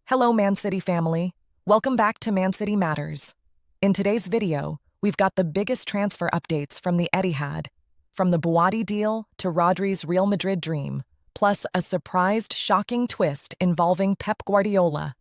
Hello, Man City family. Welcome back to Man City Matters. In today's video, we've got the biggest transfer updates from the Etihad, from the Bouaddi deal to Rodri's Real Madrid dream, plus a surprised, shocking twist involving Pep Guardiola.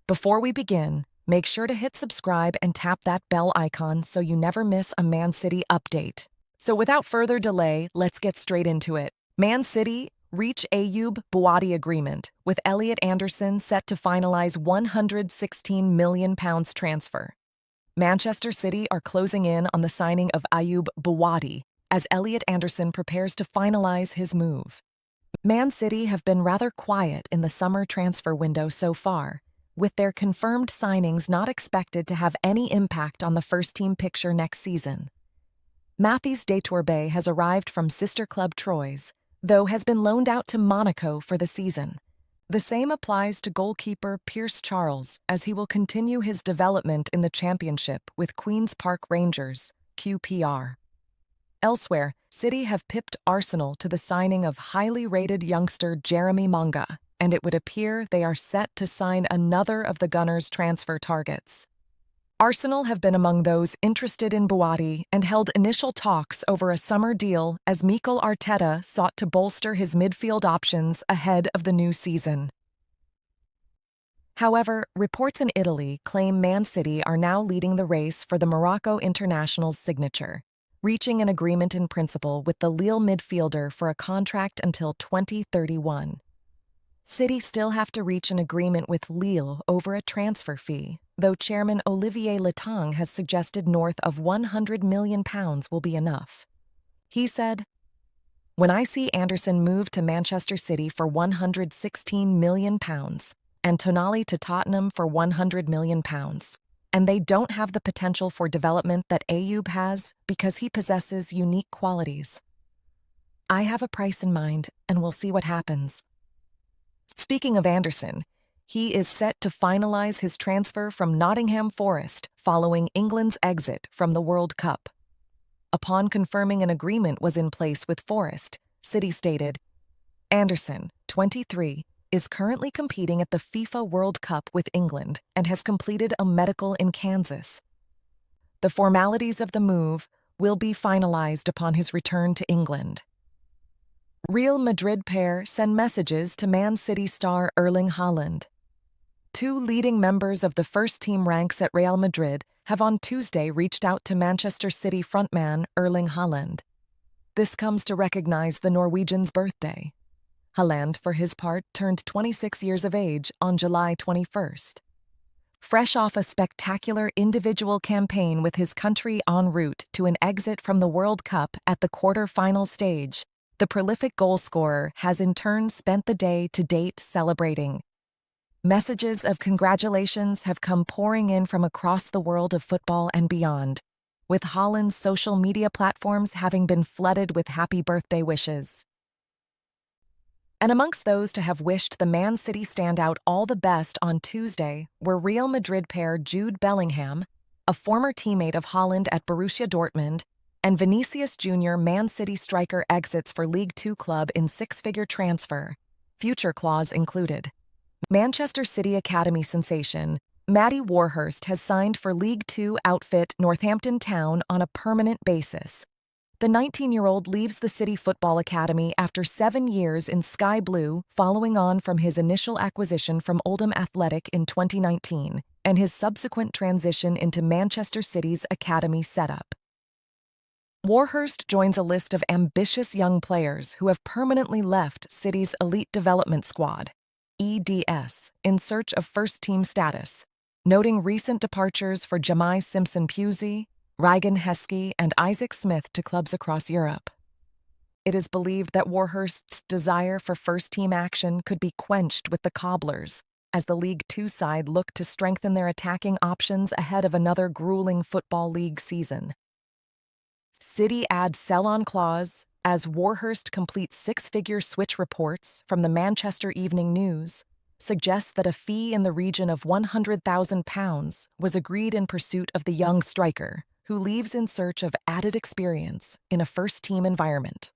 Before we begin, make sure to hit subscribe and tap that bell icon so you never miss a Man City update. So without further delay, let's get straight into it. Man City reach Ayyoub Bouaddi agreement, with Elliot Anderson set to finalize £116 million transfer. Manchester City are closing in on the signing of Ayyoub Bouaddi as Elliot Anderson prepares to finalize his move. Man City have been rather quiet in the summer transfer window so far, with their confirmed signings not expected to have any impact on the first-team picture next season. Mathys Détourbe has arrived from sister club Troyes, though has been loaned out to Monaco for the season. The same applies to goalkeeper Pierce Charles, as he will continue his development in the Championship with Queen's Park Rangers, QPR. Elsewhere, City have pipped Arsenal to the signing of highly rated youngster Jeremy Menga, and it would appear they are set to sign another of the Gunners' transfer targets. Arsenal have been among those interested in Bouaddi and held initial talks over a summer deal as Mikel Arteta sought to bolster his midfield options ahead of the new season. However, reports in Italy claim Man City are now leading the race for the Morocco international's signature, reaching an agreement in principle with the Lille midfielder for a contract until 2031. City still have to reach an agreement with Lille over a transfer fee, though Chairman Olivier Letang has suggested north of £100 million will be enough. He said, "When I see Anderson move to Manchester City for £116 million and Tonali to Tottenham for £100 million, and they don't have the potential for development that Ayyoub has because he possesses unique qualities. I have a price in mind, and we'll see what happens." Speaking of Anderson, he is set to finalize his transfer from Nottingham Forest following England's exit from the World Cup. Upon confirming an agreement was in place with Forest, City stated, "Anderson, 23, is currently competing at the FIFA World Cup with England and has completed a medical in Kansas. The formalities of the move will be finalized upon his return to England." Real Madrid pair send messages to Man City star Erling Haaland. Two leading members of the first-team ranks at Real Madrid have on Tuesday reached out to Manchester City frontman Erling Haaland. This comes to recognize the Norwegian's birthday. Haaland, for his part, turned 26 years of age on July 21st. Fresh off a spectacular individual campaign with his country en route to an exit from the World Cup at the quarter-final stage, the prolific goalscorer has in turn spent the day to date celebrating. Messages of congratulations have come pouring in from across the world of football and beyond, with Haaland's social media platforms having been flooded with happy birthday wishes. And amongst those to have wished the Man City standout all the best on Tuesday were Real Madrid pair Jude Bellingham, a former teammate of Haaland at Borussia Dortmund, and Vinícius Jr. Man City striker exits for League Two club in six-figure transfer, future clause included. Manchester City Academy sensation Matty Warhurst has signed for League Two outfit Northampton Town on a permanent basis. The 19-year-old leaves the City Football Academy after 7 years in Sky Blue, following on from his initial acquisition from Oldham Athletic in 2019 and his subsequent transition into Manchester City's academy setup. Warhurst joins a list of ambitious young players who have permanently left City's Elite Development Squad, EDS, in search of first-team status, noting recent departures for Jamai Simpson-Pusey, Ryan Heskey, and Isaac Smith to clubs across Europe. It is believed that Warhurst's desire for first-team action could be quenched with the Cobblers, as the League Two side look to strengthen their attacking options ahead of another grueling Football League season. City adds sell-on clause as Warhurst completes six-figure switch. Reports from the Manchester Evening News suggest that a fee in the region of £100,000 was agreed in pursuit of the young striker, who leaves in search of added experience in a first-team environment.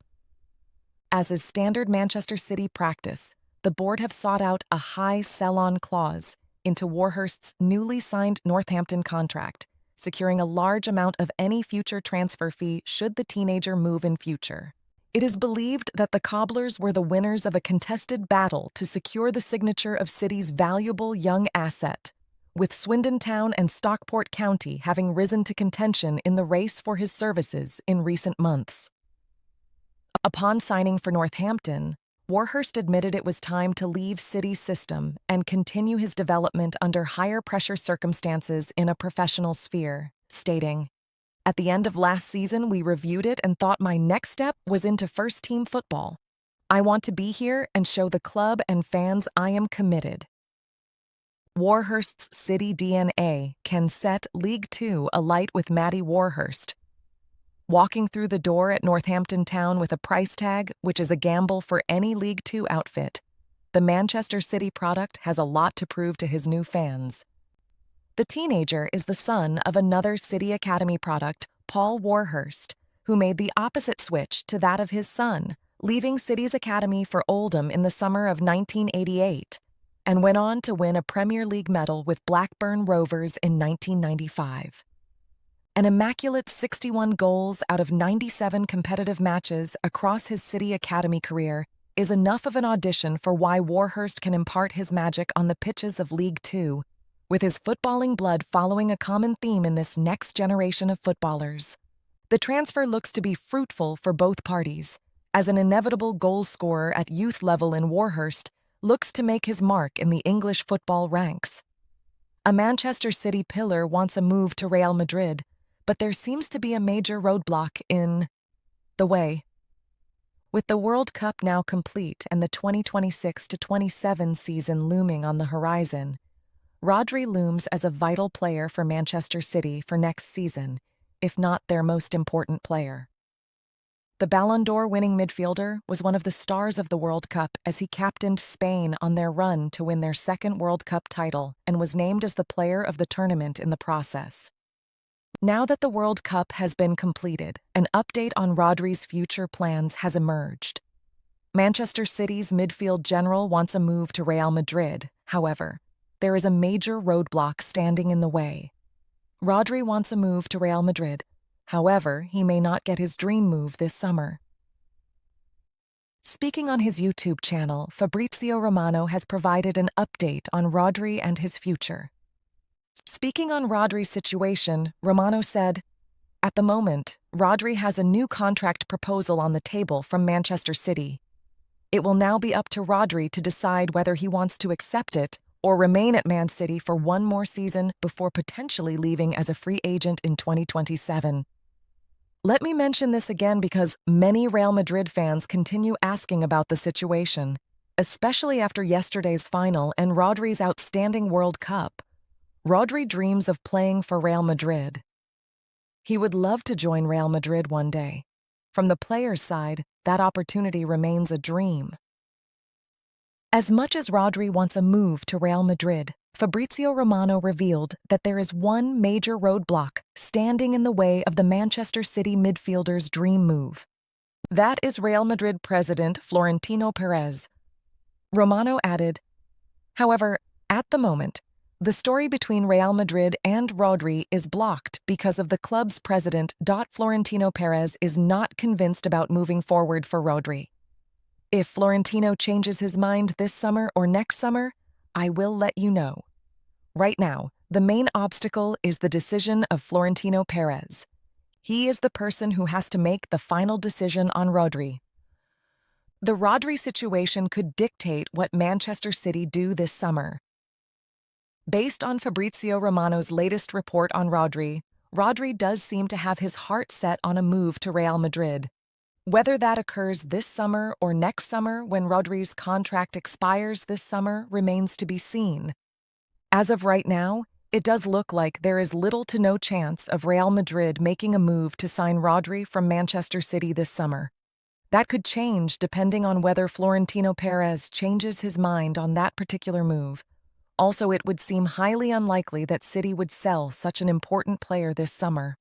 As is standard Manchester City practice, the board have sought out a high sell-on clause into Warhurst's newly signed Northampton contract, securing a large amount of any future transfer fee should the teenager move in future. It is believed that the Cobblers were the winners of a contested battle to secure the signature of City's valuable young asset, with Swindon Town and Stockport County having risen to contention in the race for his services in recent months. Upon signing for Northampton, Warhurst admitted it was time to leave City's system and continue his development under higher-pressure circumstances in a professional sphere, stating, "At the end of last season, we reviewed it and thought my next step was into first-team football. I want to be here and show the club and fans I am committed." Warhurst's City DNA can set League Two alight with Matty Warhurst, walking through the door at Northampton Town with a price tag, which is a gamble for any League Two outfit. The Manchester City product has a lot to prove to his new fans. The teenager is the son of another City Academy product, Paul Warhurst, who made the opposite switch to that of his son, leaving City's academy for Oldham in the summer of 1988, and went on to win a Premier League medal with Blackburn Rovers in 1995. An immaculate 61 goals out of 97 competitive matches across his City Academy career is enough of an audition for why Warhurst can impart his magic on the pitches of League Two, with his footballing blood following a common theme in this next generation of footballers. The transfer looks to be fruitful for both parties, as an inevitable goal scorer at youth level in Warhurst looks to make his mark in the English football ranks. A Manchester City pillar wants a move to Real Madrid, but there seems to be a major roadblock in the way. With the World Cup now complete and the 2026-27 season looming on the horizon, Rodri looms as a vital player for Manchester City for next season, if not their most important player. The Ballon d'Or winning midfielder was one of the stars of the World Cup as he captained Spain on their run to win their second World Cup title and was named as the player of the tournament in the process. Now that the World Cup has been completed, an update on Rodri's future plans has emerged. Manchester City's midfield general wants a move to Real Madrid. However, there is a major roadblock standing in the way. Rodri wants a move to Real Madrid. However, he may not get his dream move this summer. Speaking on his YouTube channel, Fabrizio Romano has provided an update on Rodri and his future. Speaking on Rodri's situation, Romano said, "At the moment, Rodri has a new contract proposal on the table from Manchester City. It will now be up to Rodri to decide whether he wants to accept it or remain at Man City for one more season before potentially leaving as a free agent in 2027. Let me mention this again because many Real Madrid fans continue asking about the situation, especially after yesterday's final and Rodri's outstanding World Cup. Rodri dreams of playing for Real Madrid. He would love to join Real Madrid one day. From the player's side, that opportunity remains a dream. As much as Rodri wants a move to Real Madrid, Fabrizio Romano revealed that there is one major roadblock standing in the way of the Manchester City midfielder's dream move. That is Real Madrid president Florentino Perez. Romano added, "However, at the moment, the story between Real Madrid and Rodri is blocked because of the club's president. Florentino Perez is not convinced about moving forward for Rodri. If Florentino changes his mind this summer or next summer, I will let you know. Right now, the main obstacle is the decision of Florentino Perez. He is the person who has to make the final decision on Rodri. The Rodri situation could dictate what Manchester City do this summer." Based on Fabrizio Romano's latest report on Rodri, Rodri does seem to have his heart set on a move to Real Madrid. Whether that occurs this summer or next summer when Rodri's contract expires this summer remains to be seen. As of right now, it does look like there is little to no chance of Real Madrid making a move to sign Rodri from Manchester City this summer. That could change depending on whether Florentino Perez changes his mind on that particular move. Also, it would seem highly unlikely that City would sell such an important player this summer.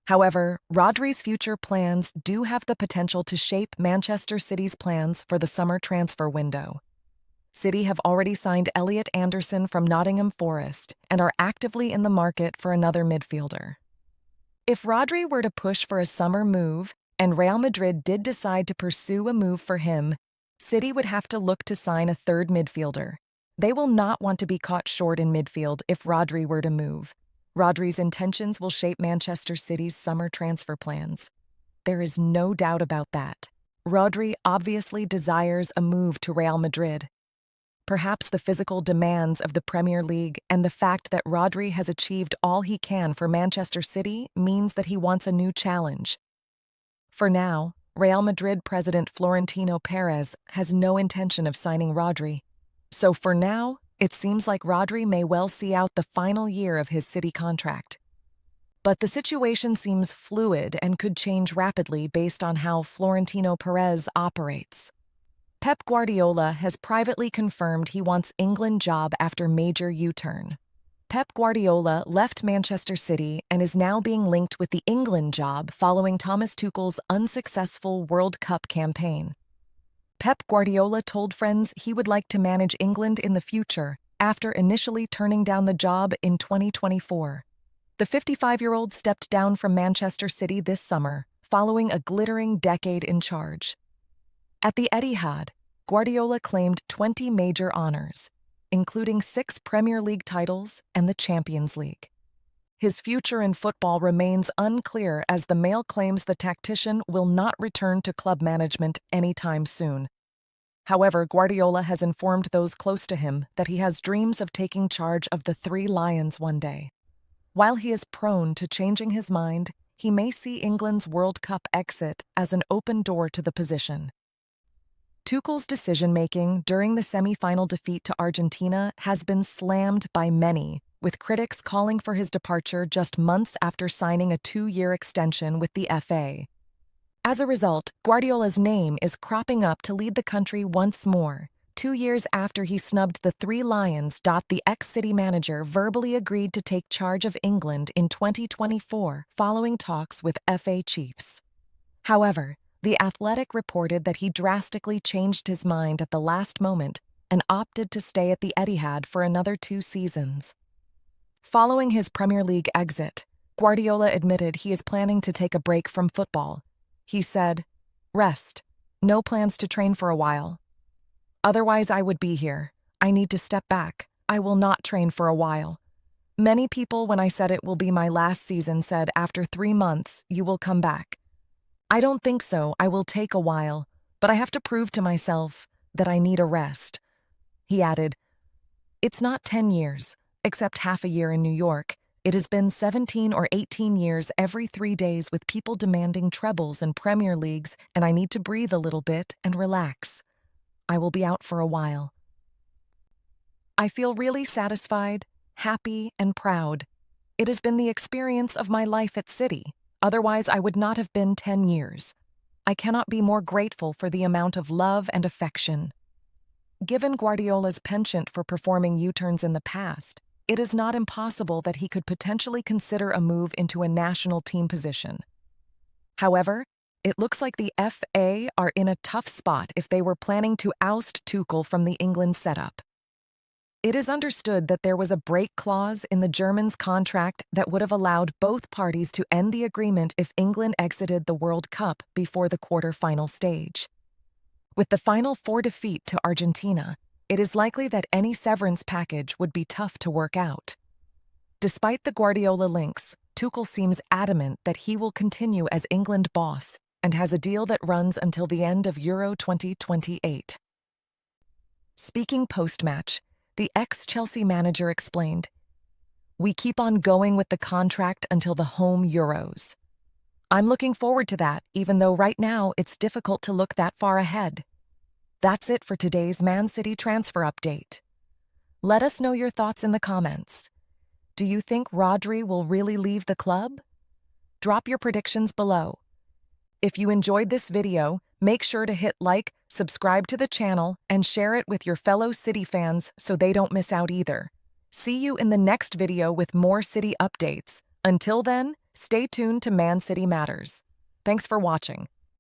However, Rodri's future plans do have the potential to shape Manchester City's plans for the summer transfer window. City have already signed Elliot Anderson from Nottingham Forest and are actively in the market for another midfielder. If Rodri were to push for a summer move and Real Madrid did decide to pursue a move for him, City would have to look to sign a third midfielder. They will not want to be caught short in midfield if Rodri were to move. Rodri's intentions will shape Manchester City's summer transfer plans. There is no doubt about that. Rodri obviously desires a move to Real Madrid. Perhaps the physical demands of the Premier League and the fact that Rodri has achieved all he can for Manchester City means that he wants a new challenge. For now, Real Madrid president Florentino Perez has no intention of signing Rodri. So for now, it seems like Rodri may well see out the final year of his City contract. But the situation seems fluid and could change rapidly based on how Florentino Perez operates. Pep Guardiola has privately confirmed he wants England job after major U-turn. Pep Guardiola left Manchester City and is now being linked with the England job following Thomas Tuchel's unsuccessful World Cup campaign. Pep Guardiola told friends he would like to manage England in the future after initially turning down the job in 2024. The 55-year-old stepped down from Manchester City this summer, following a glittering decade in charge. At the Etihad, Guardiola claimed 20 major honors, including 6 Premier League titles and the Champions League. His future in football remains unclear as the Mail claims the tactician will not return to club management anytime soon. However, Guardiola has informed those close to him that he has dreams of taking charge of the Three Lions one day. While he is prone to changing his mind, he may see England's World Cup exit as an open door to the position. Tuchel's decision-making during the semi-final defeat to Argentina has been slammed by many, with critics calling for his departure just months after signing a 2-year extension with the FA. As a result, Guardiola's name is cropping up to lead the country once more. 2 years after he snubbed the Three Lions, the ex-City manager verbally agreed to take charge of England in 2024 following talks with FA chiefs. However, The Athletic reported that he drastically changed his mind at the last moment and opted to stay at the Etihad for another 2 seasons. Following his Premier League exit, Guardiola admitted he is planning to take a break from football. He said, "Rest. No plans to train for a while. Otherwise, I would be here. I need to step back. I will not train for a while. Many people, when I said it will be my last season, said after 3 months, you will come back. I don't think so. I will take a while, but I have to prove to myself that I need a rest." He added, "It's not 10 years, except half a year in New York. It has been 17 or 18 years every 3 days with people demanding trebles and Premier Leagues, and I need to breathe a little bit and relax. I will be out for a while. I feel really satisfied, happy, and proud. It has been the experience of my life at City. Otherwise, I would not have been 10 years. I cannot be more grateful for the amount of love and affection." Given Guardiola's penchant for performing U-turns in the past, it is not impossible that he could potentially consider a move into a national team position. However, it looks like the FA are in a tough spot if they were planning to oust Tuchel from the England setup. It is understood that there was a break clause in the Germans' contract that would have allowed both parties to end the agreement if England exited the World Cup before the quarter-final stage. With the Final Four defeat to Argentina, it is likely that any severance package would be tough to work out. Despite the Guardiola links, Tuchel seems adamant that he will continue as England boss and has a deal that runs until the end of Euro 2028. Speaking post-match, the ex-Chelsea manager explained, "We keep on going with the contract until the home Euros. I'm looking forward to that, even though right now it's difficult to look that far ahead." That's it for today's Man City transfer update. Let us know your thoughts in the comments. Do you think Rodri will really leave the club? Drop your predictions below. If you enjoyed this video, make sure to hit like, subscribe to the channel, and share it with your fellow City fans so they don't miss out either. See you in the next video with more City updates. Until then, stay tuned to Man City Matters. Thanks for watching.